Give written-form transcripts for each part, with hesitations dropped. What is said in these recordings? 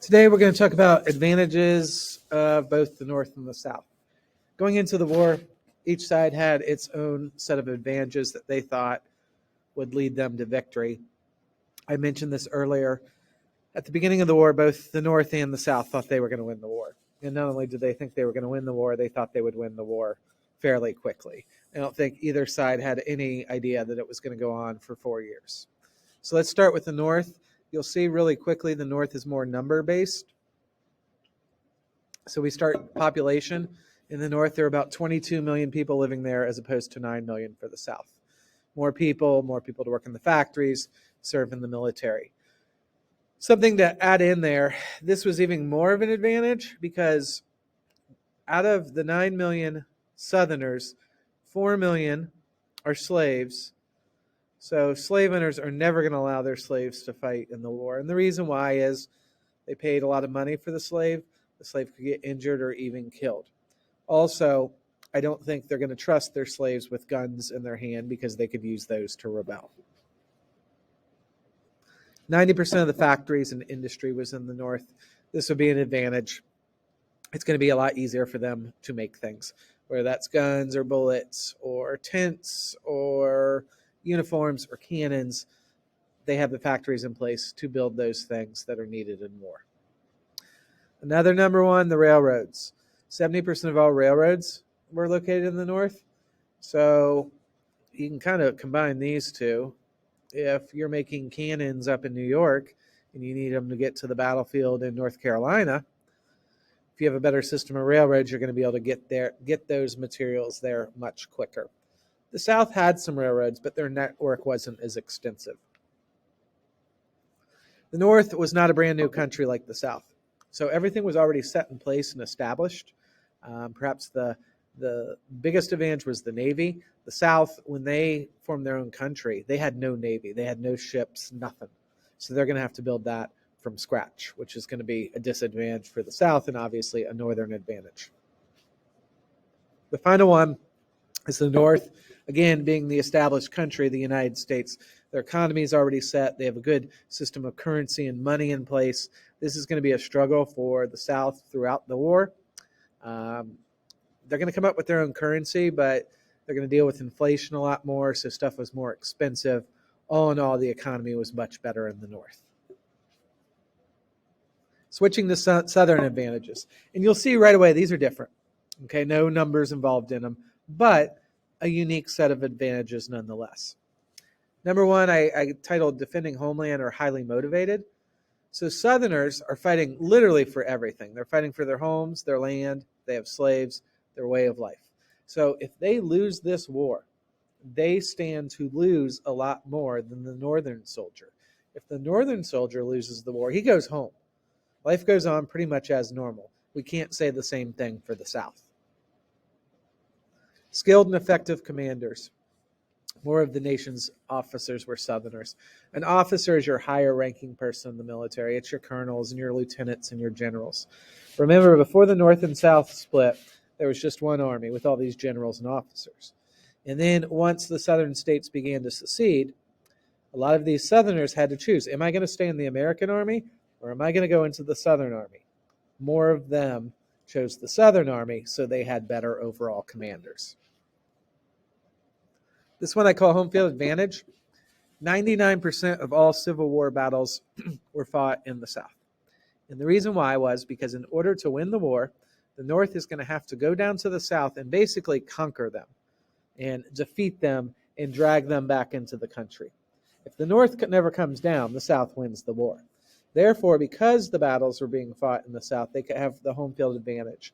Today we're going to talk about advantages of both the North and the South. Going into the war, each side had its own set of advantages that they thought would lead them to victory. I mentioned this earlier. At the beginning of the war, both the North and the South thought they were going to win the war. And not only did they think they were going to win the war, they thought they would win the war fairly quickly. I don't think either side had any idea that it was going to go on for 4 years. So let's start with the North. You'll see really quickly the North is more number-based. So we start population. In the North, there are about 22 million people living there as opposed to 9 million for the South. More people to work in the factories, serve in the military. Something to add in there, this was even more of an advantage because out of the 9 million Southerners, 4 million are slaves. So slave owners are never going to allow their slaves to fight in the war. And the reason why is they paid a lot of money for the slave. The slave could get injured or even killed. Also, I don't think they're going to trust their slaves with guns in their hand because they could use those to rebel. 90% of the factories and industry was in the North. This would be an advantage. It's going to be a lot easier for them to make things, whether that's guns or bullets or tents or uniforms or cannons. They have the factories in place to build those things that are needed in war. Another number one, the railroads. 70% of all railroads were located in the North. So you can kind of combine these two. If you're making cannons up in New York and you need them to get to the battlefield in North Carolina, if you have a better system of railroads, you're going to be able to get those materials there much quicker. The South had some railroads, but their network wasn't as extensive. The North was not a brand new country like the South. So everything was already set in place and established. Perhaps the biggest advantage was the Navy. The South, when they formed their own country, they had no Navy. They had no ships, nothing. So they're going to have to build that from scratch, which is going to be a disadvantage for the South and obviously a northern advantage. The final one is the North. Again, being the established country, the United States, their economy is already set. They have a good system of currency and money in place. This is going to be a struggle for the South throughout the war. They're going to come up with their own currency, but they're going to deal with inflation a lot more, so stuff was more expensive. All in all, the economy was much better in the North. Switching to Southern advantages. And you'll see right away these are different. Okay, no numbers involved in them, but a unique set of advantages nonetheless. Number one, I titled Defending Homeland or Highly Motivated. So Southerners are fighting literally for everything. They're fighting for their homes, their land, they have slaves, their way of life. So if they lose this war, they stand to lose a lot more than the Northern soldier. If the Northern soldier loses the war, he goes home. Life goes on pretty much as normal. We can't say the same thing for the South. Skilled and effective commanders. More of the nation's officers were Southerners. An officer is your higher ranking person in the military. It's your colonels and your lieutenants and your generals. Remember, before the North and South split, there was just one army with all these generals and officers. And then once the Southern states began to secede, a lot of these Southerners had to choose, am I going to stay in the American army or am I going to go into the Southern army? More of them chose the Southern army, so they had better overall commanders. This one I call home field advantage. 99% of all Civil War battles were fought in the South. And the reason why was because in order to win the war, the North is going to have to go down to the South and basically conquer them and defeat them and drag them back into the country. If the North never comes down, the South wins the war. Therefore, because the battles were being fought in the South, they could have the home field advantage.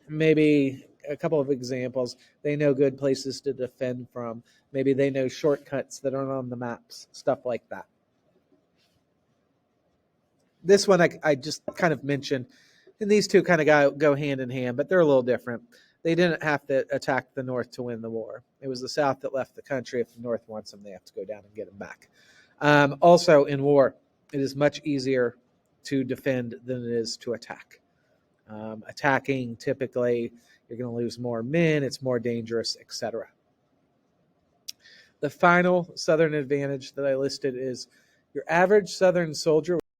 Maybe a couple of examples. They know good places to defend from. Maybe they know shortcuts that aren't on the maps, stuff like that. This one I just kind of mentioned, and these two kind of go hand in hand, but they're a little different. They didn't have to attack the North to win the war. It was the South that left the country. If the North wants them, they have to go down and get them back. Also, in war, it is much easier to defend than it is to attack. Attacking, typically, you're going to lose more men, it's more dangerous, etc. The final Southern advantage that I listed is your average Southern soldier